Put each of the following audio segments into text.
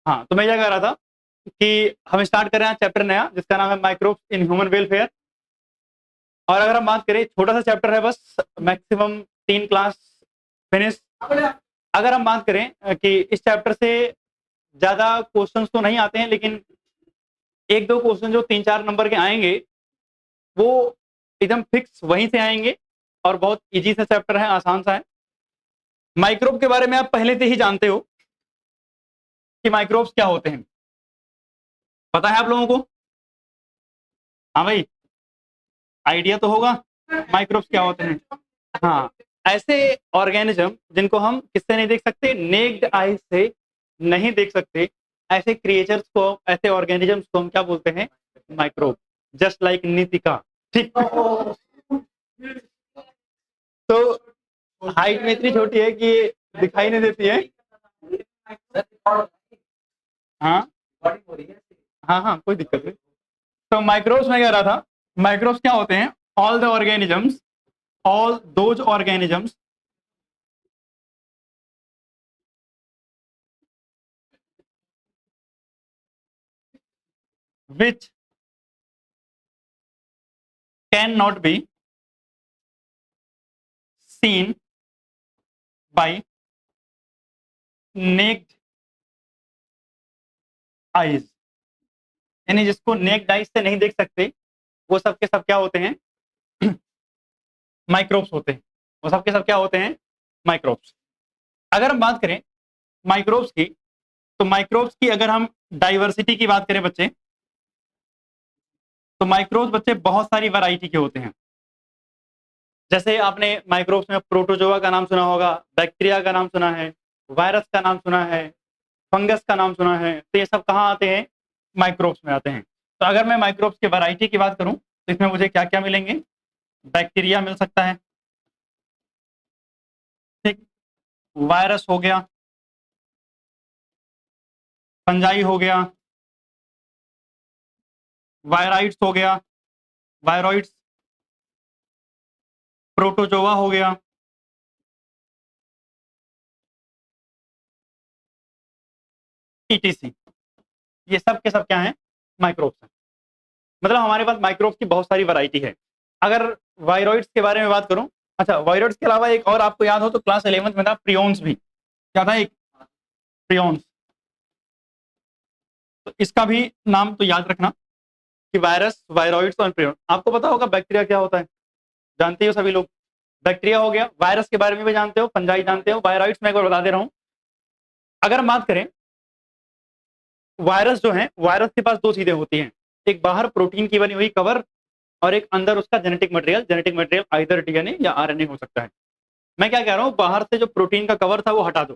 हाँ, तो मैं ये कह रहा था कि हम स्टार्ट कर रहे हैं चैप्टर नया जिसका नाम है माइक्रोब्स इन ह्यूमन वेलफेयर। और अगर हम बात करें, छोटा सा चैप्टर है बस, मैक्सिमम 3 क्लास फिनिश। अगर हम बात करें कि इस चैप्टर से ज्यादा क्वेश्चंस तो नहीं आते हैं, लेकिन एक दो क्वेश्चन जो 3-4 नंबर के आएंगे वो एकदम फिक्स वहीं से आएंगे। और बहुत इजी सा चैप्टर है, आसान सा है। माइक्रोब के बारे में आप पहले से ही जानते हो कि माइक्रोब्स क्या होते हैं, पता है आप लोगों को? हाँ भाई, आइडिया तो होगा माइक्रोब्स क्या होते हैं। हाँ, ऐसे ऑर्गेनिज्म जिनको हम किससे नहीं देख सकते, नेक्ड आई से नहीं देख सकते, ऐसे क्रिएचर्स को, ऐसे ऑर्गेनिजम्स को हम क्या बोलते हैं? माइक्रोब। Just like Nitika. ठीक। तो हाइट में इतनी छोटी है कि दिखाई नहीं देती है। हाँ हाँ हाँ, कोई दिक्कत नहीं। तो माइक्रोब्स में कह रहा था, माइक्रोब्स क्या होते हैं? All the organisms, all those organisms which cannot be seen by naked eyes। यानी जिसको नेक्ड आइज से नहीं देख सकते, वो सब के सब क्या होते हैं? माइक्रोब्स होते हैं। वो सब के सब क्या होते हैं? माइक्रोब्स। अगर हम बात करें माइक्रोब्स की, तो माइक्रोब्स की अगर हम डाइवर्सिटी की बात करें बच्चे, तो माइक्रोब्स बच्चे बहुत सारी वैरायटी के होते हैं। जैसे आपने माइक्रोब्स में प्रोटोजोआ का नाम सुना होगा, बैक्टीरिया का नाम सुना है, वायरस का नाम सुना है, फंगस का नाम सुना है। तो ये सब कहाँ आते हैं? माइक्रोब्स में आते हैं। तो अगर मैं माइक्रोब्स की वैरायटी की बात करूं तो इसमें मुझे क्या क्या मिलेंगे? बैक्टीरिया मिल सकता है, ठीक, वायरस हो गया, फंजाई हो गया, वायराइड्स हो गया, वायरॉइड्स, प्रोटोजोआ हो गया, ईटीसी। ये सब के सब क्या है? माइक्रोब्स हैं। मतलब हमारे पास माइक्रोब्स की बहुत सारी वैरायटी है। अगर वायरॉइड्स के बारे में बात करूं, अच्छा, वायरॉइड्स के अलावा एक और आपको याद हो तो क्लास 11th में था प्रियोन्स भी। क्या था? एक प्रियोन्स। तो इसका भी नाम तो याद रखना कि वायरस, वायरॉइड्स और प्रियोन। आपको पता होगा बैक्टीरिया क्या होता है, जानते हो सभी लोग। बैक्टीरिया हो गया, वायरस के बारे में भी जानते हो, फंजाई जानते हो, वायरॉइड्स मैं एक बार बता दे रहा हूं। अगर हम बात करें, वायरस जो है, वायरस के पास दो चीजें होती हैं, एक बाहर प्रोटीन की बनी हुई कवर, और एक अंदर उसका genetic material. Genetic material either DNA या आरएनए हो सकता है। मैं क्या कह रहा हूं, बाहर से जो प्रोटीन का कवर था वो हटा दो,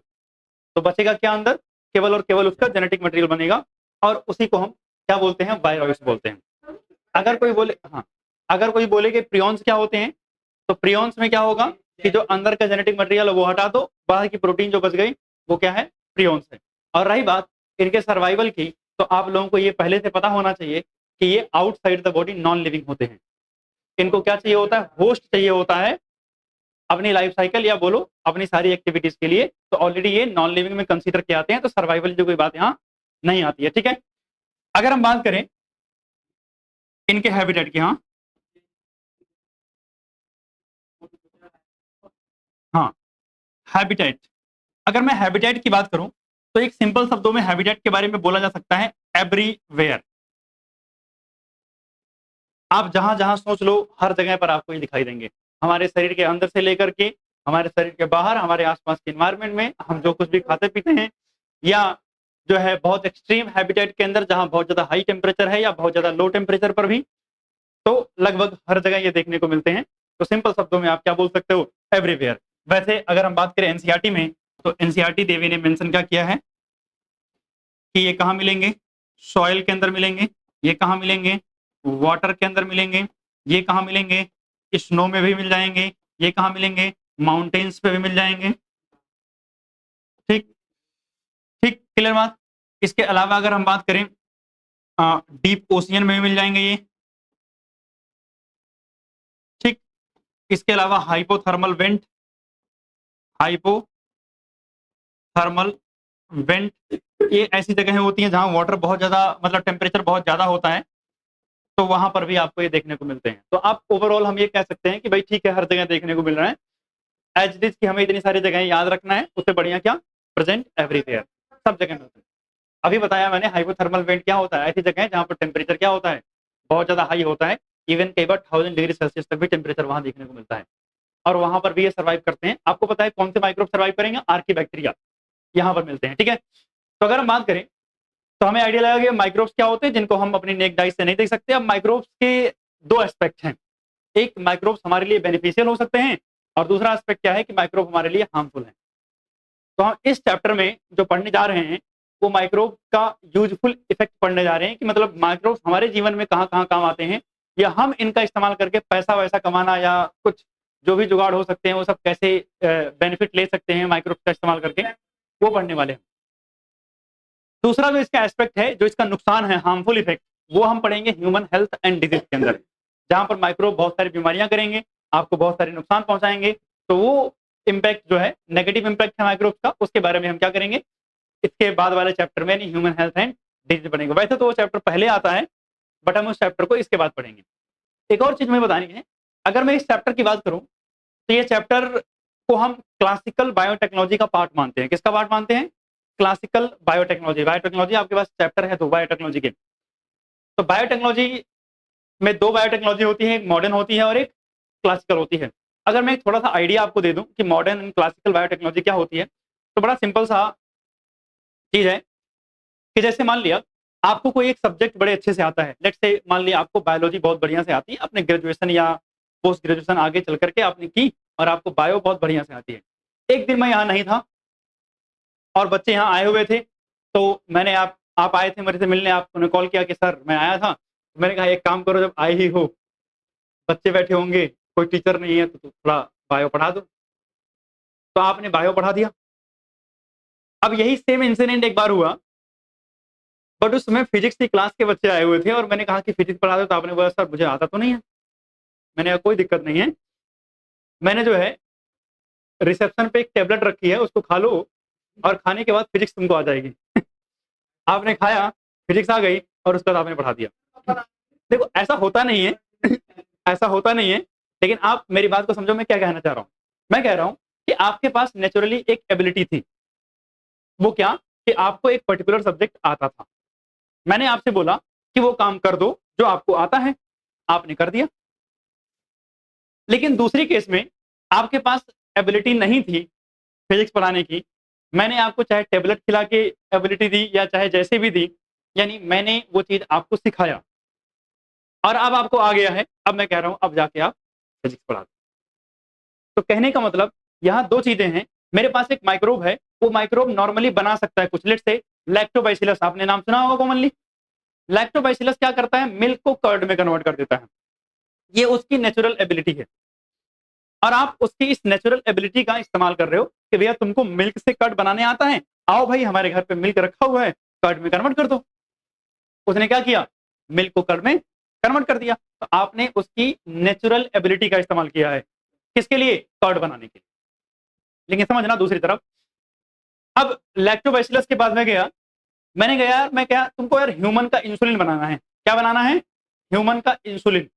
तो बचेगा क्या अंदर? केवल और केवल उसका जेनेटिक मटेरियल बनेगा। और उसी को हम क्या बोलते हैं? वायरॉइड्स बोलते हैं। अगर कोई बोले, हाँ, अगर कोई बोले कि प्रियॉन्स क्या होते हैं, तो प्रियॉन्स में क्या होगा कि जो अंदर का जेनेटिक मटेरियल है वो हटा दो, बाहर की प्रोटीन जो बच गई वो क्या है? प्रियॉन्स है। और रही बात इनके सर्वाइवल की, तो आप लोगों को ये पहले से पता होना चाहिए कि ये outside the body non living होते हैं। इनको क्या चाहिए होता है? होस्ट चाहिए होता है अपनी लाइफ साइकिल, या बोलो अपनी सारी एक्टिविटीज के लिए। तो ऑलरेडी ये नॉन लिविंग में कंसीडर किए आते हैं, तो सर्वाइवल जो कोई बात यहाँ नहीं आती है, ठीक है। अगर हम बात करें इनके हैबिटेट की, हाँ हाँ, हैबिटेट। अगर मैं हैबिटेट की बात करूं तो एक सिंपल शब्दों में हैबिटेट के बारे में बोला जा सकता है एवरीवेयर। आप जहां जहां सोच लो हर जगह पर आपको ये दिखाई देंगे। हमारे शरीर के अंदर से लेकर के हमारे शरीर के बाहर, हमारे आसपास के इन्वायरमेंट में हम जो कुछ भी खाते पीते हैं, या जो है बहुत एक्सट्रीम हैबिटेट के अंदर जहां बहुत ज्यादा हाई टेम्परेचर है या बहुत ज्यादा लो टेम्परेचर पर भी, तो लगभग हर जगह ये देखने को मिलते हैं। तो सिंपल शब्दों में आप क्या बोल सकते हो? एवरीवेयर। वैसे अगर हम बात करें एनसीईआरटी में, तो एनसीईआरटी देवी ने मेंशन क्या किया है कि ये कहाँ मिलेंगे? सॉइल के अंदर मिलेंगे। ये कहाँ मिलेंगे? वाटर के अंदर मिलेंगे। ये कहाँ मिलेंगे? स्नो में भी मिल जाएंगे। ये कहाँ मिलेंगे? माउंटेन्स पे भी मिल जाएंगे। ठीक, ठीक, क्लियर बात। इसके अलावा अगर हम बात करें, डीप ओशियन में भी मिल जाएंगे ये, ठीक। इसके अलावा हाइपोथर्मल वेंट, हाइपोथर्मल वेंट, ये ऐसी जगहें होती हैं जहाँ वाटर बहुत ज़्यादा, मतलब टेम्परेचर बहुत ज़्यादा होता है, तो वहाँ पर भी आपको ये देखने को मिलते हैं। तो आप ओवरऑल हम ये कह सकते हैं कि भाई ठीक है, हर जगह देखने को मिल रहा है। एज इट इज़ कि हमें इतनी सारी जगहें याद रखना है, उससे बढ़िया क्या, प्रेज़ेंट एवरीवेयर, सब जगह मिलते हैं। अभी बताया मैंने हाइपोथर्मल वेंट क्या होता है, ऐसी जगह है जहाँ पर टेम्परेचर क्या होता है, बहुत ज़्यादा हाई होता है, इवन कई बार 1000 डिग्री सेल्सियस तक भी टेम्परेचर वहाँ देखने को मिलता है, और वहाँ पर भी ये सर्वाइव करते हैं। आपको पता है कौन से माइक्रोब सर्वाइव करेंगे, आर्की यहाँ पर मिलते हैं, ठीक है। तो अगर हम बात करें तो हमें आइडिया लगा कि माइक्रोब्स क्या होते हैं जिनको हम अपनी नेक डाइस से नहीं देख सकते। अब माइक्रोब्स के दो एस्पेक्ट हैं, एक माइक्रोब्स हमारे लिए बेनिफिशियल हो सकते हैं, और दूसरा एस्पेक्ट क्या है कि माइक्रोब हमारे लिए हार्मफुल है। तो हम इस चैप्टर में जो पढ़ने जा रहे हैं वो माइक्रोब का यूजफुल इफेक्ट पढ़ने जा रहे हैं, कि मतलब माइक्रोब्स हमारे जीवन में कहाँ कहाँ काम आते हैं, या हम इनका इस्तेमाल करके पैसा वैसा कमाना या कुछ जो भी जुगाड़ हो सकते हैं वो सब कैसे बेनिफिट ले सकते हैं माइक्रोब्स का इस्तेमाल करके, वो पढ़ने वाले हैं। दूसरा जो इसका एस्पेक्ट है, जो इसका नुकसान है, हार्मफुल इफेक्ट, वो हम पढ़ेंगे ह्यूमन हेल्थ एंड डिजीज के अंदर, जहां पर माइक्रोब बहुत सारी बीमारियां करेंगे, आपको बहुत सारे नुकसान पहुंचाएंगे। तो वो इम्पैक्ट जो है, नेगेटिव इम्पैक्ट है माइक्रोब का, उसके बारे में हम क्या करेंगे इसके बाद वाले चैप्टर में, ह्यूमन हेल्थ एंड डिजीज पढ़ेंगे। वैसे तो वो चैप्टर पहले आता है, बट हम उस चैप्टर को इसके बाद पढ़ेंगे। एक और चीज मैं बतानी है, अगर मैं इस चैप्टर की बात करूं तो ये चैप्टर को हम क्लासिकल बायोटेक्नोलॉजी का पार्ट मानते हैं। किसका पार्ट मानते हैं, क्लासिकल बायोटेक्नोलॉजी। बायोटेक्नोलॉजी आपके पास चैप्टर है, तो बायोटेक्नोलॉजी के, तो बायोटेक्नोलॉजी में दो बायोटेक्नोलॉजी होती है, एक मॉडर्न होती है और एक क्लासिकल होती है। अगर मैं एक थोड़ा सा आइडिया आपको दे दूं कि मॉडर्न एंड क्लासिकल बायोटेक्नोलॉजी क्या होती है, तो बड़ा सिंपल सा चीज है कि जैसे मान लिया आपको कोई एक सब्जेक्ट बड़े अच्छे से आता है, लेट्स से मान लिया आपको बायोलॉजी बहुत बढ़िया से आती है, अपने ग्रेजुएशन या पोस्ट ग्रेजुएशन आगे चल करके आपने की, और आपको बायो बहुत बढ़िया से आती है। एक दिन मैं यहाँ नहीं था और बच्चे यहाँ आए हुए थे, तो मैंने आप आए थे मेरे से मिलने, आपने कॉल किया कि सर मैं आया था, तो मैंने कहा एक काम करो, जब आए ही हो, बच्चे बैठे होंगे, कोई टीचर नहीं है, तो थोड़ा बायो पढ़ा दो। तो आपने बायो पढ़ा दिया। अब यही सेम इंसिडेंट एक बार हुआ, बट उस समय फिजिक्स की क्लास के बच्चे आए हुए थे, और मैंने कहा कि फिजिक्स पढ़ा दो, तो आपने बोला सर मुझे आता तो नहीं है। मैंने कहा कोई दिक्कत नहीं है, मैंने जो है रिसेप्शन पे एक टेबलेट रखी है, उसको खा लो, और खाने के बाद फिजिक्स तुमको आ जाएगी। आपने खाया, फिजिक्स आ गई, और उसके बाद आपने पढ़ा दिया। देखो ऐसा होता नहीं है, ऐसा होता नहीं है, लेकिन आप मेरी बात को समझो, मैं क्या कहना चाह रहा हूँ। मैं कह रहा हूँ कि आपके पास नेचुरली एक एबिलिटी थी, वो क्या, कि आपको एक पर्टिकुलर सब्जेक्ट आता था, मैंने आपसे बोला कि वो काम कर दो जो आपको आता है, आपने कर दिया। लेकिन दूसरी केस में आपके पास एबिलिटी नहीं थी फिजिक्स पढ़ाने की, मैंने आपको चाहे टेबलेट खिला के एबिलिटी दी या चाहे जैसे भी दी, यानी मैंने वो चीज आपको सिखाया, और अब आपको आ गया है, अब मैं कह रहा हूं अब जाके आप फिजिक्स पढ़ा दो। तो कहने का मतलब यहाँ दो चीजें हैं, मेरे पास एक माइक्रोब है, वो माइक्रोब नॉर्मली बना सकता है कुछ, लेट से लैक्टोबैसिलस, आपने नाम सुना होगा कॉमनली। लैक्टोबैसिलस क्या करता है, मिल्क को कर्ड में कन्वर्ट कर देता है, ये उसकी नेचुरल एबिलिटी है, और आप उसकी इस नेचुरल एबिलिटी का इस्तेमाल कर रहे हो कि भैया तुमको मिल्क से कर्ड बनाने आता है, आओ भाई हमारे घर पे मिल्क रखा हुआ है, कर्ड में कन्वर्ट कर दो। उसने क्या किया, मिल्क को कर्ड में कन्वर्ट कर दिया। तो आपने उसकी नेचुरल एबिलिटी का इस्तेमाल किया है, किसके लिए, कर्ड बनाने के लिए। लेकिन समझना दूसरी तरफ, अब लैक्टोबैसिलस के पास में गया, मैंने कहा यार मैं क्या तुमको यार ह्यूमन का इंसुलिन बनाना है, क्या बनाना है, ह्यूमन का इंसुलिन।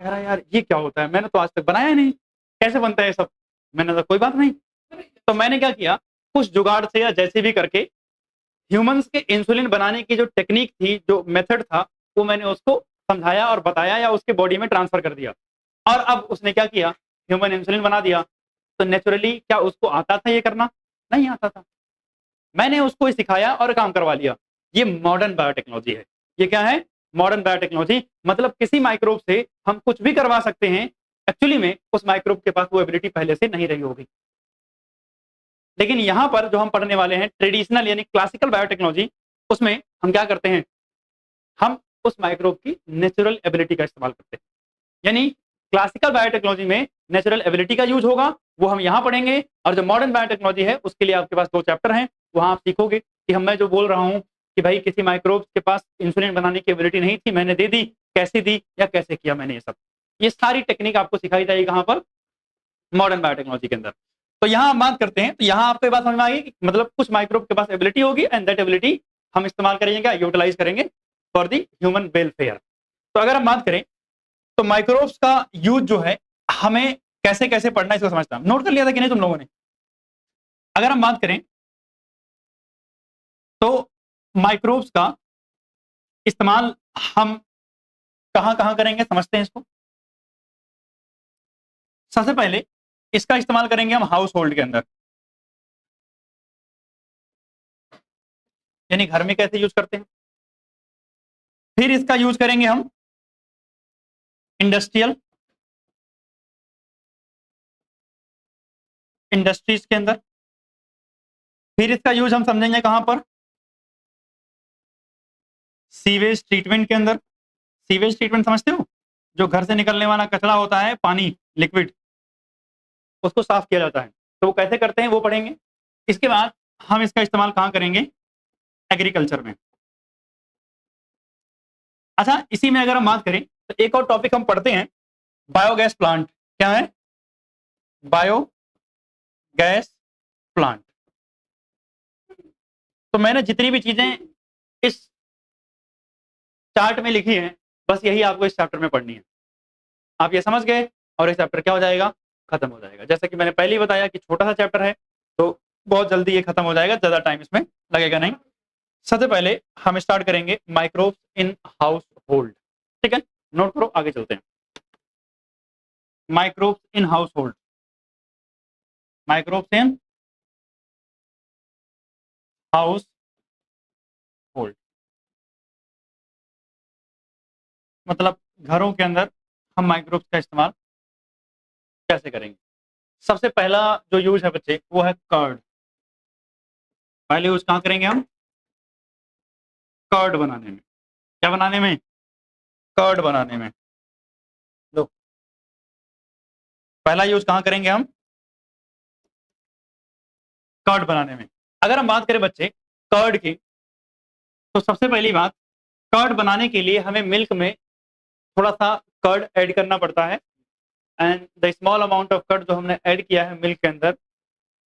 कह रहा यार ये क्या होता है, मैंने तो आज तक बनाया नहीं, कैसे बनता है सब। मैंने कहा कोई बात नहीं। तो मैंने क्या किया, कुछ जुगाड़ से या जैसे भी करके ह्यूमंस के इंसुलिन बनाने की जो टेक्निक थी, जो मेथड था, वो मैंने उसको समझाया और बताया या उसके बॉडी में ट्रांसफर कर दिया, और अब उसने क्या किया, ह्यूमन इंसुलिन बना दिया। तो नेचुरली क्या उसको आता था ये करना, नहीं आता था, मैंने उसको ही सिखाया और काम करवा लिया। ये मॉडर्न बायोटेक्नोलॉजी है। ये क्या है, मॉडर्न बायोटेक्नोलॉजी, मतलब किसी माइक्रोब से हम कुछ भी करवा सकते हैं, एक्चुअली में उस माइक्रोब के पास वो एबिलिटी पहले से नहीं रही होगी। लेकिन यहां पर जो हम पढ़ने वाले हैं ट्रेडिशनल यानी क्लासिकल बायोटेक्नोलॉजी, उसमें हम क्या करते हैं, हम उस माइक्रोब की नेचुरल एबिलिटी का इस्तेमाल करते हैं। यानी क्लासिकल बायोटेक्नोलॉजी में नेचुरल एबिलिटी का यूज होगा, वो हम यहाँ पढ़ेंगे, और जो मॉडर्न बायोटेक्नोलॉजी है उसके लिए आपके पास दो चैप्टर हैं, वहां आप सीखोगे कि हम मैं जो बोल रहा हूँ कि भाई किसी माइक्रोब के पास इंसुलिन बनाने की एबिलिटी नहीं थी, मैंने दे दी, कैसे दी या कैसे किया मैंने, ये सब ये सारी टेक्निक आपको सिखाई जाएगी कहाँ पर, मॉडर्न बायोटेक्नोलॉजी के अंदर। तो यहाँ हम बात करते हैं, तो यहाँ आपको ये बात समझ में आ गई कि मतलब कुछ माइक्रोब के पास एबिलिटी होगी एंड दैट एबिलिटी हम इस्तेमाल करेंगे, क्या यूटिलाइज करेंगे फॉर द ह्यूमन वेलफेयर। तो अगर हम बात करें तो माइक्रोब्स का यूज जो है हमें कैसे कैसे पढ़ना है इसको समझता हूं। नोट कर लिया था कि नहीं तुम लोगों ने? अगर हम बात करें तो माइक्रोब्स का इस्तेमाल हम कहां कहां करेंगे समझते हैं इसको। सबसे पहले इसका इस्तेमाल करेंगे हम हाउस होल्ड के अंदर, यानी घर में कैसे यूज करते हैं। फिर इसका यूज करेंगे हम इंडस्ट्रियल इंडस्ट्रीज के अंदर। फिर इसका यूज हम समझेंगे कहां पर, सीवेज ट्रीटमेंट के अंदर। सीवेज ट्रीटमेंट समझते हो, जो घर से निकलने वाला कचरा होता है, पानी लिक्विड, उसको साफ किया जाता है, तो वो कैसे करते हैं वो पढ़ेंगे। इसके बाद हम इसका इस्तेमाल कहां करेंगे, एग्रीकल्चर में। अच्छा, इसी में अगर हम बात करें तो एक और टॉपिक हम पढ़ते हैं, बायोगैस प्लांट। क्या है, बायोगैस प्लांट। तो मैंने जितनी भी चीजें इस चार्ट में लिखी हैं, बस यही आपको इस चैप्टर में पढ़नी है। आप ये समझ गए और ये चैप्टर क्या हो जाएगा, खत्म हो जाएगा। जैसा कि मैंने पहले ही बताया कि छोटा सा चैप्टर है, तो बहुत जल्दी ये खत्म हो जाएगा, ज्यादा टाइम इसमें लगेगा नहीं। सबसे पहले हम स्टार्ट करेंगे माइक्रोब्स इन हाउस होल्ड। ठीक है, नोट करो, आगे चलते हैं। Microbes in house hold, microbes in house hold मतलब घरों के अंदर हम माइक्रोब्स का इस्तेमाल कैसे करेंगे। सबसे पहला जो यूज है बच्चे वो है कर्ड। पहले यूज कहां करेंगे हम, कर्ड बनाने में। क्या बनाने में, कर्ड बनाने में। लो, पहला यूज कहां करेंगे हम, कर्ड बनाने में। अगर हम बात करें बच्चे कर्ड की, तो सबसे पहली बात, कर्ड बनाने के लिए हमें मिल्क में थोड़ा सा कर्ड ऐड करना पड़ता है। And the small amount of curd जो हमने ऐड किया है मिल्क के अंदर,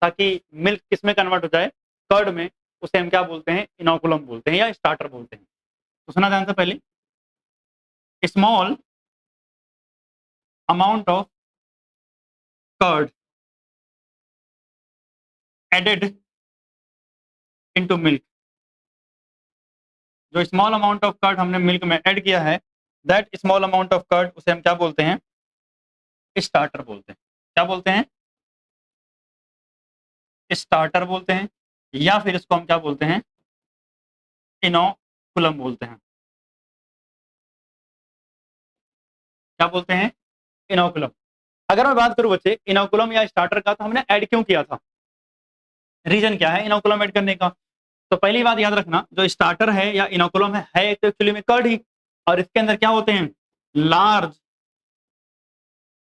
ताकि मिल्क किस में कन्वर्ट हो जाए, कर्ड में, उसे हम क्या बोलते हैं, इनोकुलम बोलते हैं या स्टार्टर बोलते हैं। तो सुना ध्यान से पहले, small amount of curd added into milk. जो स्मॉल अमाउंट ऑफ कर्ड हमने मिल्क में ऐड किया है, that small amount of curd, उसे हम क्या बोलते हैं, स्टार्टर बोलते हैं। क्या बोलते हैं, स्टार्टर बोलते हैं, या फिर इसको हम क्या बोलते हैं, इनोकुलम बोलते हैं। क्या बोलते हैं, इनोकुलम। अगर मैं बात करूं बच्चे इनोकुलम या स्टार्टर का, तो हमने ऐड क्यों किया था, रीजन क्या है इनोकुलम ऐड करने का। तो पहली बात याद रखना, जो स्टार्टर है या इनोकुलम है तो एक्चुअली में कर्ड ही, और इसके अंदर क्या होते हैं, लार्ज,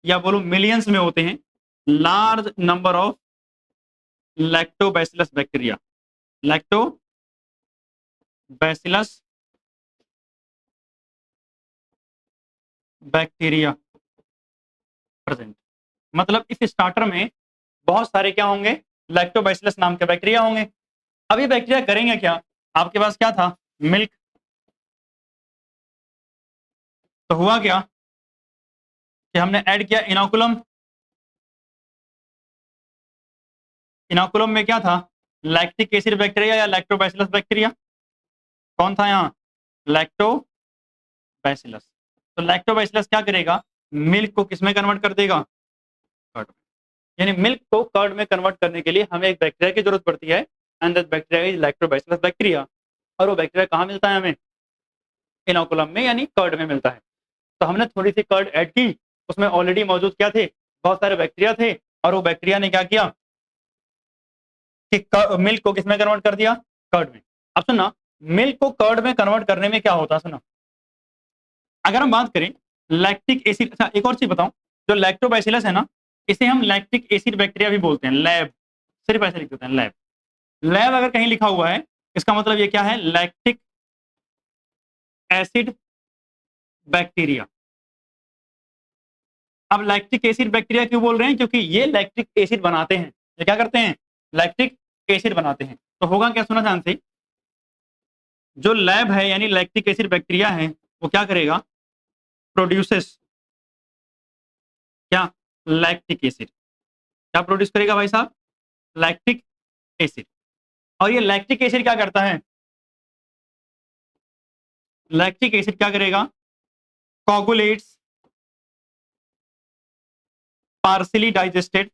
या बोलो मिलियंस में होते हैं, large number of lactobacillus bacteria. Lactobacillus bacteria present. मतलब इस स्टार्टर में बहुत सारे क्या होंगे, लैक्टोबैसिलस नाम के बैक्टीरिया होंगे। अब ये बैक्टीरिया करेंगे क्या, आपके पास क्या था, मिल्क। तो हुआ क्या कि हमने ऐड किया इनोकुलम। इनोकुलम में क्या था, लैक्टिक एसिड बैक्टीरिया या लैक्टोबैसिलस बैक्टीरिया। कौन था यहाँ, लैक्टोबैसिलस। तो लैक्टोबैसिलस क्या करेगा, मिल्क को किसमें कन्वर्ट कर देगा, कर्ड में। यानी मिल्क को कर्ड में कन्वर्ट करने के लिए हमें एक बैक्टीरिया की जरूरत पड़ती है, and that bacteria is lactobacillus bacteria. और वो बैक्टीरिया कहाँ मिलता है हमें, इनोकुलम में यानी कर्ड में मिलता है। तो हमने थोड़ी सी कर्ड ऐड की, उसमें ऑलरेडी मौजूद क्या थे, बहुत सारे बैक्टीरिया थे, और वो बैक्टीरिया ने क्या किया कि मिल्क को किसमें कन्वर्ट कर दिया, कर्ड में। अब सुनना, मिल्क को कर्ड में कन्वर्ट करने में क्या होता है, सुना। अगर हम बात करें लैक्टिक एसिड, अच्छा एक और चीज बताऊं, जो लैक्टोबैसिलस है ना, इसे हम लैक्टिक एसिड बैक्टीरिया भी बोलते हैं, लैब, सिर्फ ऐसे लिख देते हैं लैब। लैब अगर कहीं लिखा हुआ है, इसका मतलब ये क्या है, लैक्टिक एसिड बैक्टीरिया। अब लैक्टिक एसिड बैक्टीरिया क्यों बोल रहे हैं, क्योंकि ये लैक्टिक एसिड बनाते हैं। ये क्या करते हैं, लैक्टिक एसिड बनाते हैं। तो होगा क्या, सुना ध्यान से, जो लैब है यानी लैक्टिक एसिड बैक्टीरिया है वो क्या करेगा, प्रोड्यूसेस क्या, लैक्टिक एसिड। क्या प्रोड्यूस करेगा भाई साहब, लैक्टिक एसिड। और ये लैक्टिक एसिड क्या करता है, लैक्टिक एसिड क्या करेगा, coagulates partially digested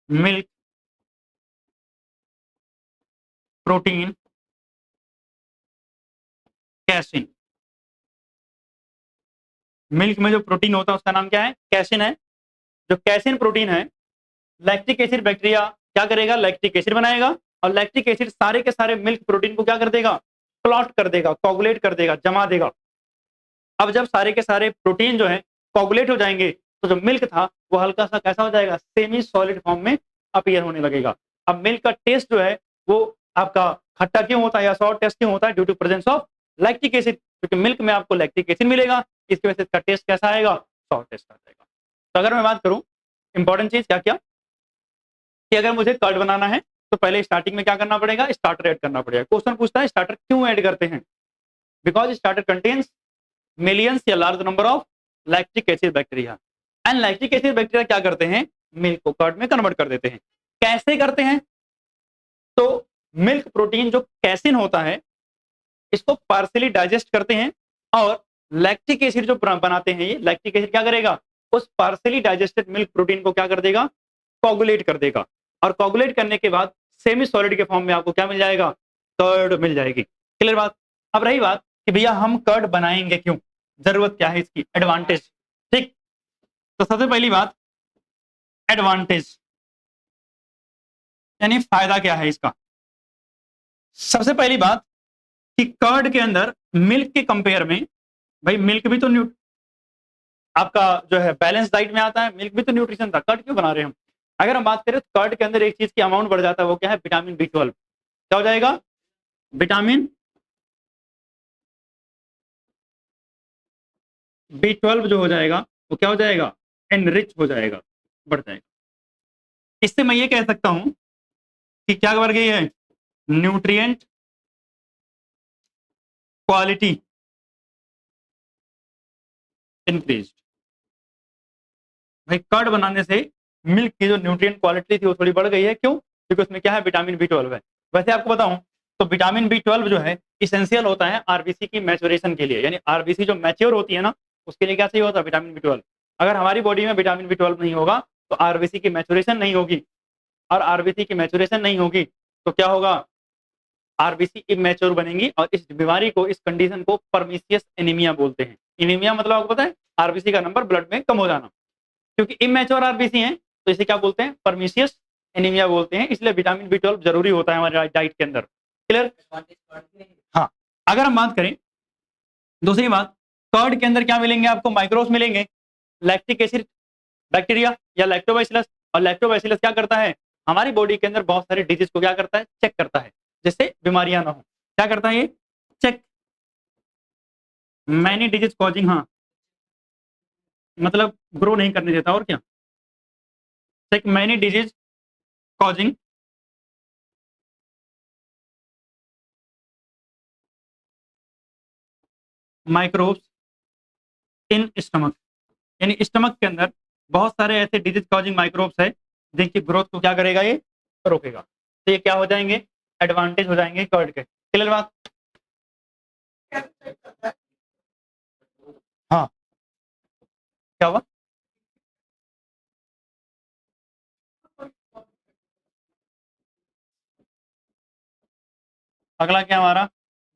milk protein casein. Milk में जो प्रोटीन होता है उसका नाम क्या है, कैसिन है। जो कैसिन प्रोटीन है, लैक्टिक एसिड बैक्टीरिया क्या करेगा, लैक्टिक एसिड बनाएगा, और लैक्टिक एसिड सारे के सारे मिल्क प्रोटीन को क्या कर देगा, क्लॉट कर देगा, कोगुलेट कर देगा, जमा देगा। अब जब सारे के सारे प्रोटीन जो है कोगुलेट हो जाएंगे तो जो मिल्क था वो हल्का सा कैसा हो जाएगा, सेमी सॉलिड फॉर्म में अपीयर होने लगेगा। अब मिल्क का टेस्ट जो है वो आपका खट्टा क्यों होता है या सॉर टेस्ट क्यों होता है, due to presence of lactic acid, क्योंकि मिल्क में आपको लैक्टिक एसिड मिलेगा, इसकी वजह से इसका टेस्ट कैसा आएगा, सॉर टेस्ट आ जाएगा। तो अगर मैं बात करूं इंपॉर्टेंट चीज क्या क्या, कि अगर मुझे कर्ड बनाना है तो पहले स्टार्टिंग में क्या करना पड़ेगा, स्टार्टर ऐड करना पड़ेगा। क्वेश्चन पूछता है स्टार्टर क्यों ऐड करते हैं, बिकॉज स्टार्टर कंटेन्स मिलियंस या large number of lactic acid bacteria, and lactic acid bacteria क्या करते हैं, मिल्क को कर्ड में कन्वर्ट कर देते हैं। कैसे करते हैं, तो मिल्क प्रोटीन जो कैसिन होता है इसको पार्शियली डाइजेस्ट करते हैं, और लैक्टिक एसिड जो बनाते हैं ये लैक्टिक एसिड क्या करेगा, उस पार्शियली डाइजेस्टेड मिल्क प्रोटीन को क्या कर देगा, कोगुलेट कर देगा, और कोगुलेट करने के बाद सेमी सॉलिड के फॉर्म में आपको क्या मिल जाएगा, कर्ड मिल जाएगी। क्लियर बात। अब रही बात कि भैया हम कर्ड बनाएंगे क्यों, जरूरत क्या है इसकी, एडवांटेज। ठीक, तो सबसे पहली बात एडवांटेज यानी फायदा क्या है इसका। सबसे पहली बात कि कर्ड के अंदर मिल्क के कंपेयर में, भाई मिल्क भी तो आपका जो है बैलेंस डाइट में आता है, मिल्क भी तो न्यूट्रिशन था, कर्ड क्यों बना रहे हैं हम। अगर हम बात करें तो कर्ड के अंदर एक चीज की अमाउंट बढ़ जाता है, वो क्या है, विटामिन B12। क्या हो जाएगा, विटामिन B12 जो हो जाएगा वो क्या हो जाएगा, एनरिच हो जाएगा, बढ़ जाएगा। इससे मैं ये कह सकता हूं कि क्या बढ़ गई है, न्यूट्रिएंट क्वालिटी इंक्रीज। भाई कर्ड बनाने से मिल्क की जो न्यूट्रिएंट क्वालिटी थी वो थोड़ी बढ़ गई है, क्यों, क्योंकि उसमें क्या है, विटामिन B12 है। वैसे आपको बताऊं तो विटामिन B12 जो है इसेंशियल होता है आरबीसी की मैच्योरेशन के लिए, यानी आरबीसी जो मैच्योर होती है ना उसके लिए क्या चाहिए होता है, विटामिन B12। अगर हमारी बॉडी में विटामिन B12 नहीं होगा तो आरबीसी की मैच्योरेशन नहीं होगी, और आरबीसी की मैच्योरेशन नहीं होगी तो क्या होगा, आरबीसी इमेच्योर बनेंगी, और इस बीमारी को, इस कंडीशन को परमिशियस एनीमिया बोलते हैं। एनीमिया मतलब आपको पता है, आरबीसी का नंबर ब्लड में कम हो जाना। क्योंकि इमेच्योर आरबीसी हैं तो इसे क्या बोलते हैं, परमिशियस एनीमिया बोलते हैं। इसलिए विटामिन B12 जरूरी होता है हमारे डाइट के अंदर। क्लियर। हाँ, अगर हम बात करें दूसरी बात, कर्ड के अंदर क्या मिलेंगे आपको, माइक्रोब्स मिलेंगे, लैक्टिक एसिड बैक्टीरिया या लैक्टोबैसिलस। और लैक्टोबैसिलस क्या करता है, हमारी बॉडी के अंदर बहुत सारे डिजीज को क्या करता है, चेक करता है, जिससे बीमारियां ना हो। क्या करता है ये, चेक मैनी डिजीज कॉजिंग, हाँ मतलब ग्रो नहीं करने देता, और क्या, check many disease causing microbes in stomach, यानी स्टमक के अंदर बहुत सारे ऐसे डिजीज कॉजिंग माइक्रोब्स है जिनकी ग्रोथ को क्या करेगा, ये रोकेगा। तो ये क्या हो जाएंगे, एडवांटेज हो जाएंगे कर्ड के। क्लियर बात। हाँ, क्या हुआ, अगला क्या हमारा,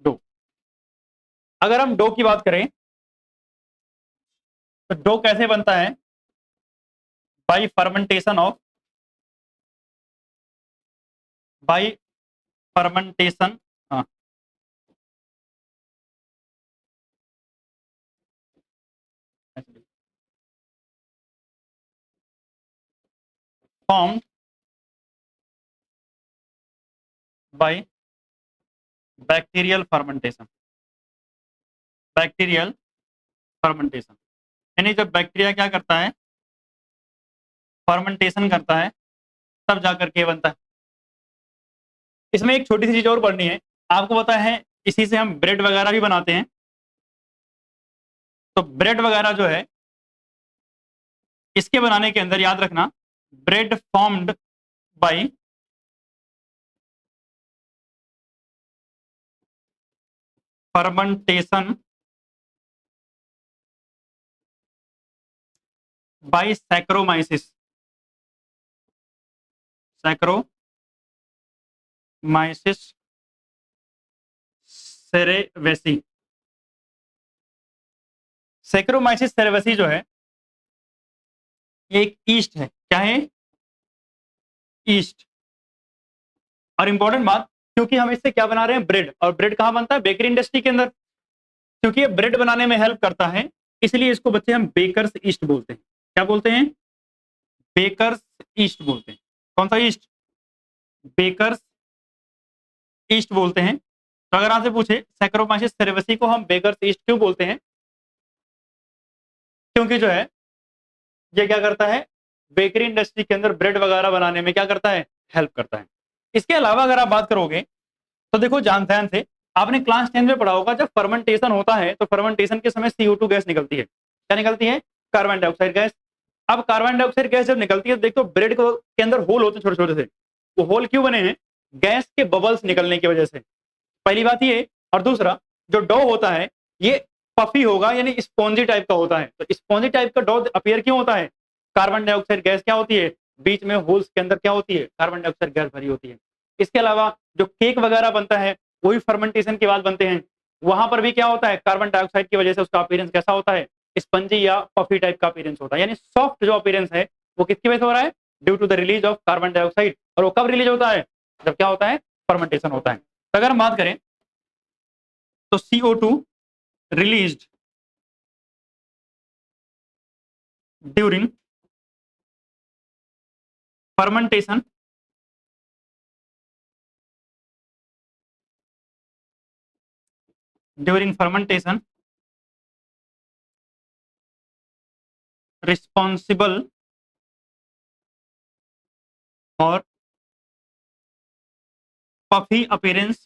डो। अगर हम डो की बात करें तो डो कैसे बनता है, by fermentation of, by fermentation, हाँ form by bacterial fermentation, bacterial fermentation, यानी जब बैक्टीरिया क्या करता है, फर्मेंटेशन करता है तब जाकर के बनता है। इसमें एक छोटी सी चीज और पढ़नी है, आपको पता है इसी से हम ब्रेड वगैरह भी बनाते हैं। तो ब्रेड वगैरह जो है इसके बनाने के अंदर याद रखना, bread formed by fermentation by saccharomyces, saccharomyces cerevisiae. Saccharomyces cerevisiae जो है ये एक ईस्ट है। क्या है? ईस्ट। और इंपॉर्टेंट बात, क्योंकि हम इससे क्या बना रहे हैं? ब्रेड। और ब्रेड कहाँ बनता है? बेकरी इंडस्ट्री के अंदर। क्योंकि ये ब्रेड बनाने में हेल्प करता है, इसलिए इसको बच्चे हम बेकर्स ईस्ट बोलते हैं। क्या बोलते हैं? बेकर्स ईस्ट बोलते हैं। कौन सा ईस्ट? बेकर्स ईस्ट बोलते हैं। तो अगर आपसे पूछे सैक्रोमाइसिस सेरेवेसी को हम बेकर्स ईस्ट क्यों बोलते हैं, क्योंकि जो है ये क्या करता है? बेकरी इंडस्ट्री के अंदर ब्रेड वगैरह बनाने में क्या करता है? हेल्प करता है। इसके अलावा अगर आप बात करोगे तो देखो, जान ध्यान से, आपने क्लास 10 में पढ़ा होगा, जब फर्मेंटेशन होता है तो फर्मेंटेशन के समय CO2 गैस निकलती है। क्या निकलती है? Carbon dioxide gas. अब कार्बन डाइऑक्साइड गैस जब निकलती है, देखो ब्रेड को के अंदर होल होते हैं छोटे छोटे से। वो होल क्यों बने हैं? गैस के बबल्स निकलने की वजह से। पहली बात ये। और दूसरा, जो डो होता है ये पफी होगा, यानी स्पॉन्जी टाइप का होता है। तो स्पॉन्जी टाइप का डो अपीयर क्यों होता है? कार्बन डाइऑक्साइड गैस क्या होती है? बीच में होल्स के अंदर क्या होती है? कार्बन डाइऑक्साइड गैस भरी होती है। इसके अलावा जो केक वगैरह बनता है वो भी फर्मेंटेशन के बाद बनते हैं। वहां पर भी क्या होता है? कार्बन डाइऑक्साइड की वजह से उसका अपीयरेंस कैसा होता है? स्पंजी या पफी टाइप का अपीयरेंस होता है, यानी सॉफ्ट जो अपीयरेंस है वो किसकी वजह से हो रहा है? Due to the release of carbon dioxide. और वो कब रिलीज होता है? जब क्या होता है? फर्मेंटेशन होता है। तो अगर हम बात करें तो CO2 released during fermentation responsible for puffy appearance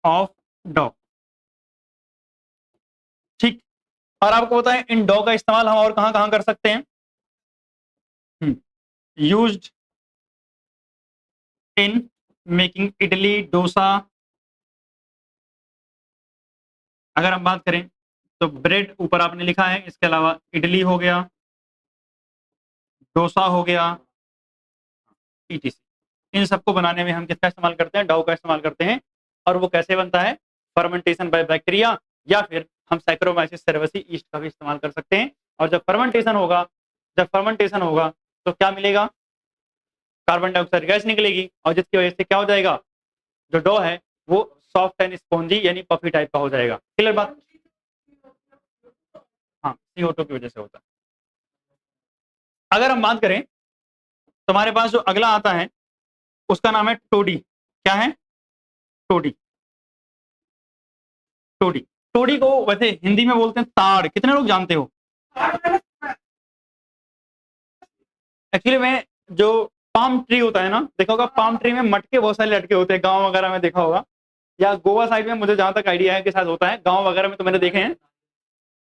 of dough। ठीक। और आपको पता है इन डॉ का इस्तेमाल हम और कहां कहां कर सकते हैं? Used in making idli, dosa. अगर हम बात करें तो ब्रेड ऊपर आपने लिखा है, इसके अलावा इडली हो गया, डोसा हो गया, ETC। इन सबको बनाने में हम किसका इस्तेमाल करते हैं? डो का इस्तेमाल करते हैं। और वो कैसे बनता है? फर्मेंटेशन बाय बैक्टीरिया, या फिर हम सैक्रोमाइसिस सेरेवेसी ईस्ट का भी इस्तेमाल कर सकते हैं। और जब फर्मेंटेशन होगा तो क्या मिलेगा? कार्बन डाइऑक्साइड गैस निकलेगी, और जिसकी वजह से क्या हो जाएगा? जो डो है वो सॉफ्ट एंड स्पॉन्जी यानी पफी टाइप का हो जाएगा। क्लियर बात? हाँ, CO2 की वजह से होता है। अगर हम बात करें तुम्हारे पास जो अगला आता है उसका नाम है टोडी। क्या है? टोडी। टोडी। टोडी को वैसे हिंदी में बोलते हैं ताड़। कितने लोग जानते हो? एक्चुअली में जो पाम ट्री होता है ना, देखा होगा पाम ट्री में मटके बहुत सारे लटके होते हैं, गांव वगैरह में देखा होगा, या गोवा साइड में मुझे जहां तक आइडिया है कि शायद होता है, गांव वगैरह में तो मैंने देखे हैं।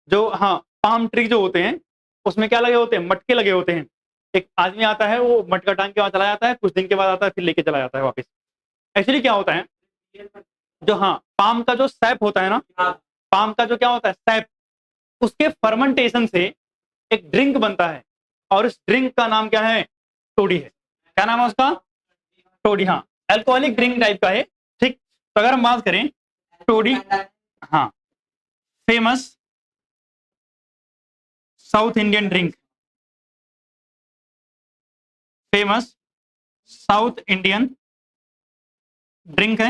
जो हाँ पाम ट्री जो होते हैं उसमें क्या लगे होते हैं? मटके लगे होते हैं। एक आदमी आता है, वो मटका टांग के वहां चला जाता है, कुछ दिन के बाद आता है, फिर लेके चला जाता है वापस। एक्चुअली क्या होता है, जो हाँ पाम का जो सैप होता है ना, पाम का जो क्या होता है सैप, उसके फर्मेंटेशन से एक ड्रिंक बनता है, और इस ड्रिंक का नाम क्या है? टोडी है। क्या नाम है उसका? टोडी। हाँ, अल्कोहलिक ड्रिंक टाइप का है। ठीक। तो अगर हम बात करें टोडी, हाँ, famous south Indian drink, famous south Indian drink है।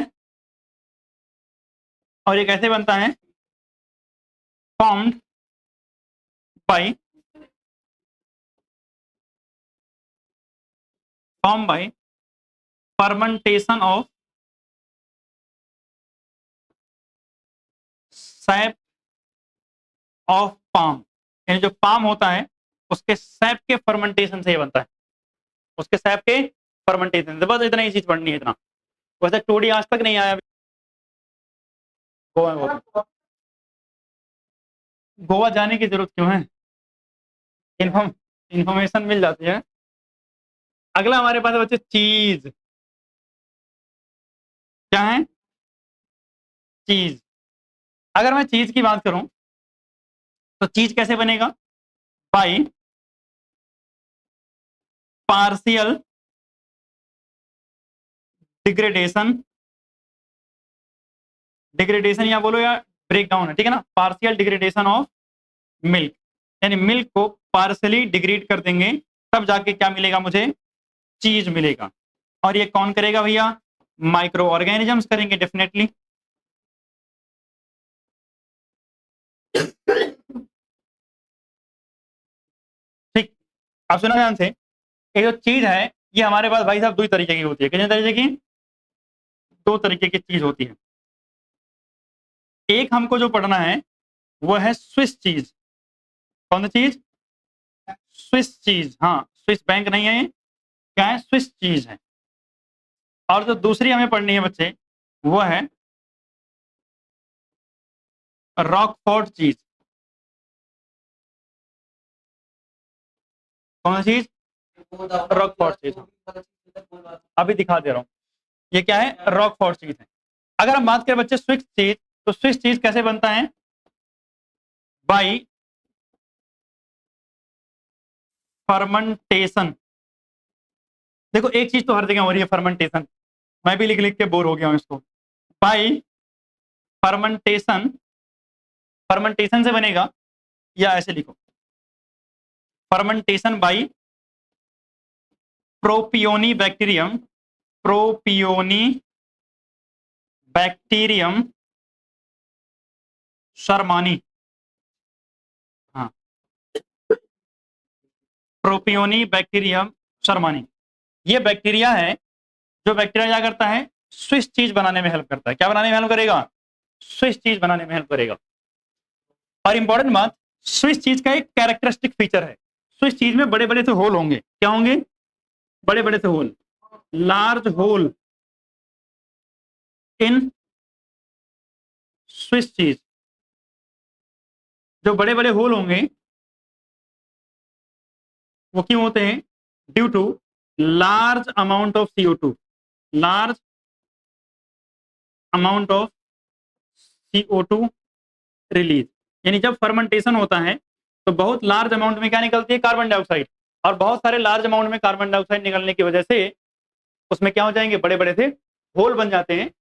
और ये कैसे बनता है? Formed by form by fermentation of SAP of palm, यानी जो पाम होता है उसके सैप के फर्मेंटेशन से ये बनता है, उसके सैप के फर्मेंटेशन से। बस इतना ही चीज पढ़नी है, इतना। वैसे टूडी आज तक नहीं आया गोवा। गोवा जाने की जरूरत क्यों है, इन्फॉर्म इंफॉर्मेशन मिल जाती है। अगला हमारे पास है बच्चे चीज। क्या है? चीज। अगर मैं चीज की बात करूं तो चीज कैसे बनेगा? बाई पार्शियल डिग्रेडेशन, डिग्रेडेशन या बोलो या ब्रेक डाउन है, ठीक है ना। पार्शियल डिग्रेडेशन ऑफ मिल्क, यानी मिल्क को पार्शियली डिग्रेड कर देंगे, तब जाके क्या मिलेगा मुझे? चीज मिलेगा। और ये कौन करेगा भैया? माइक्रो ऑर्गेनिजम्स करेंगे डेफिनेटली। ठीक। अब सुना ध्यान से, ये जो चीज है ये हमारे पास भाई साहब दो ही तरीके की होती है। कितने तरीके की? दो तरीके की चीज होती है। एक हमको जो पढ़ना है वो है स्विस चीज। कौन सी चीज? Swiss cheese. हाँ, स्विस बैंक नहीं है ये, क्या है? स्विस चीज है। और जो दूसरी हमें पढ़नी है बच्चे वो है रॉकफोर्ट चीज। कौन सी चीज? रॉकफोर्ट चीज। अभी दिखा दे रहा हूँ। ये क्या है? रॉकफोर्ट चीज है। अगर हम बात करें बच्चे स्विस चीज, तो स्विस चीज कैसे बनता है? By fermentation. देखो एक चीज तो हर जगह हो रही है, फर्मेंटेशन। मैं भी लिख लिख के बोर हो गया हूं इसको। बाई फर्मेंटेशन, फर्मेंटेशन से बनेगा, या ऐसे लिखो, fermentation by propionibacterium, propionibacterium shermanii. हाँ, प्रोपियोनी बैक्टीरियम शर्मानी। ये बैक्टीरिया है, जो बैक्टीरिया क्या करता है? स्विस चीज बनाने में हेल्प करता है। क्या बनाने में हेल्प करेगा? स्विस चीज बनाने में हेल्प करेगा। और इंपॉर्टेंट बात, स्विस चीज का एक कैरेक्टरिस्टिक फीचर है, स्विस चीज में बड़े बड़े से होल होंगे। क्या होंगे? बड़े बड़े से hole, large hole in Swiss cheese. जो बड़े बड़े होल होंगे वो क्यों होते हैं? Due to large amount of CO2, large amount of CO2 release. यानी जब फर्मेंटेशन होता है तो बहुत लार्ज अमाउंट में क्या निकलती है? Carbon dioxide. और बहुत सारे लार्ज अमाउंट में कार्बन डाइऑक्साइड निकलने की वजह से उसमें क्या हो जाएंगे? बड़े बड़े से होल बन जाते हैं।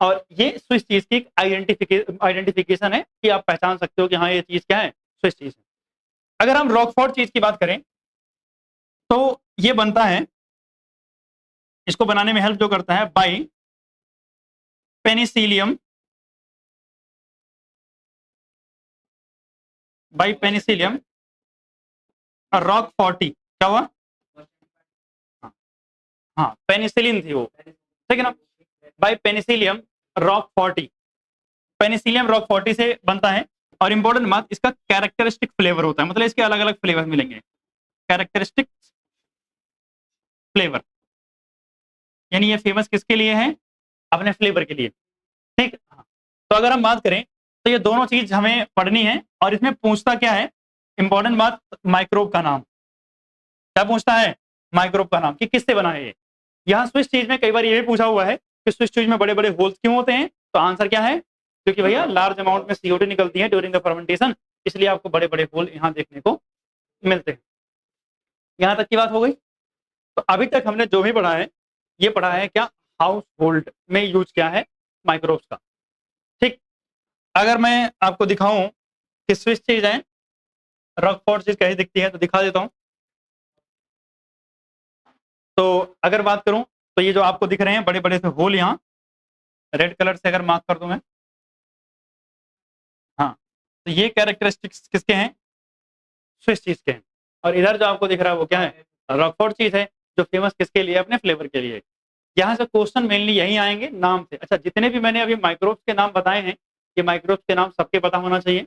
और ये स्विस चीज की एक आइडेंटिफिकेशन है कि आप पहचान सकते हो कि हाँ ये चीज क्या है? स्विस चीज है। अगर हम रॉकफोर्ट चीज की बात करें तो ये बनता है, इसको बनाने में हेल्प जो करता है by Penicillium, by Penicillium rock 40। क्या हुआ? हाँ, पेनिसिलिन थी वो, ठीक है ना। By Penicillium rock 40, Penicillium rock 40 से बनता है। और इंपॉर्टेंट बात, इसका कैरेक्टरिस्टिक फ्लेवर होता है, मतलब इसके अलग अलग फ्लेवर मिलेंगे। कैरेक्टरिस्टिक फ्लेवर, यानी ये फेमस किसके लिए है? अपने फ्लेवर के लिए, ठीक। तो अगर हम बात करें तो ये दोनों चीज हमें पढ़नी है। और इसमें पूछता क्या है? इंपॉर्टेंट बात, माइक्रोब का नाम। क्या पूछता है? माइक्रोब का नाम, कि किससे बना है ये। यहाँ स्विस चीज में कई बार ये भी पूछा हुआ है कि स्विस चीज में बड़े बड़े होल्स क्यों होते हैं, तो आंसर क्या है? क्योंकि भैया लार्ज अमाउंट में CO2 निकलती है ड्यूरिंग द फर्मेंटेशन, इसलिए आपको बड़े बड़े होल यहाँ देखने को मिलते हैं। यहाँ तक की बात हो गई। तो अभी तक हमने जो भी पढ़ा है ये पढ़ा है क्या? हाउस होल्ड में यूज क्या है माइक्रोब्स का, ठीक। अगर मैं आपको दिखाऊं कि स्विस चीज है, रॉकफोर्ट चीज कैसी दिखती है, तो दिखा देता हूं। तो अगर बात करूं तो ये जो आपको दिख रहे हैं बड़े बड़े से होल, यहाँ रेड कलर से अगर मार्क कर दूं मैं, हाँ, तो ये कैरेक्टरिस्टिक्स किसके हैं? स्विस चीज के हैं। और इधर जो आपको दिख रहा है वो क्या है? रॉकफोर्ट चीज है, जो फेमस किसके लिए? अपने फ्लेवर के लिए। यहाँ से क्वेश्चन मेनली यही आएंगे नाम से। अच्छा, जितने भी मैंने अभी माइक्रोब्स के नाम बताए हैं ये माइक्रोब्स के नाम सबके पता होना चाहिए,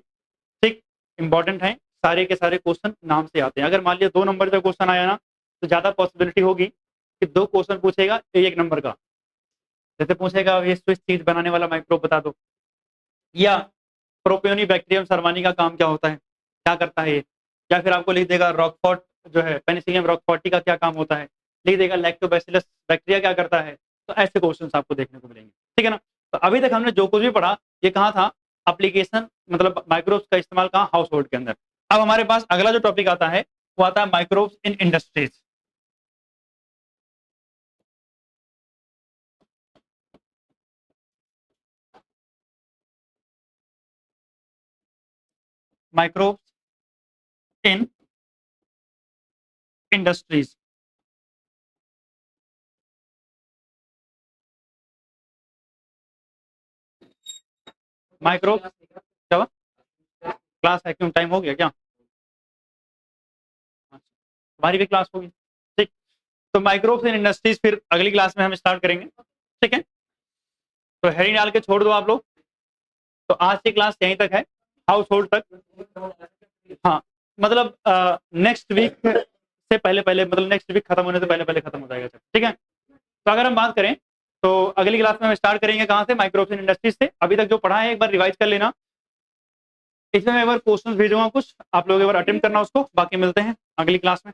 ठीक, इंपॉर्टेंट है, सारे के सारे क्वेश्चन नाम से आते हैं। अगर मान लिया 2 नंबर का क्वेश्चन आया ना, तो ज़्यादा पॉसिबिलिटी होगी कि 2 क्वेश्चन पूछेगा 1 नंबर का। जैसे पूछेगा ये स्विच चीज बनाने वाला माइक्रोब बता दो, या प्रोपियोनिबैक्टीरियम सर्वानी का काम क्या होता है, क्या करता है ये, या फिर आपको लिख देगा रॉकफोर्ट जो है पेनिसिलियम रॉकफोर्टी का क्या काम होता है, लिख देगा लैक्टोबैसिलस बैक्टीरिया क्या करता है। तो ऐसे क्वेश्चंस आपको देखने को मिलेंगे, ठीक है ना। तो अभी तक हमने जो कुछ भी पढ़ा ये कहाँ था, एप्लीकेशन मतलब माइक्रोब्स का इस्तेमाल कहाँ, हाउस होल्ड के अंदर। अब हमारे पास अगला जो टॉपिक आता है वो आता है microbes in industries. Microbes in industries. Microbes क्या, क्लास है क्यों, टाइम हो गया क्या, हमारी भी क्लास होगी, ठीक। तो माइक्रोब्स इन इंडस्ट्रीज फिर अगली क्लास में हम स्टार्ट करेंगे, ठीक है। तो हेडिंग डाल के छोड़ दो आप लोग। तो आज की क्लास यहीं तक है, हाउस होल्ड तक। हाँ, मतलब नेक्स्ट वीक से पहले पहले, मतलब नेक्स्ट वीक खत्म होने से पहले पहले खत्म हो जाएगा सब, ठीक है। तो अगर हम बात करें तो अगली क्लास में हम स्टार्ट करेंगे कहाँ से, माइक्रोब्स इन इंडस्ट्रीज से। अभी तक जो पढ़ा है एक बार रिवाइज कर लेना, इसमें मैं एक बार क्वेश्चन भेजूंगा कुछ, आप लोग एक बार अटेम्प्ट करना उसको, बाकी मिलते हैं अगली क्लास में।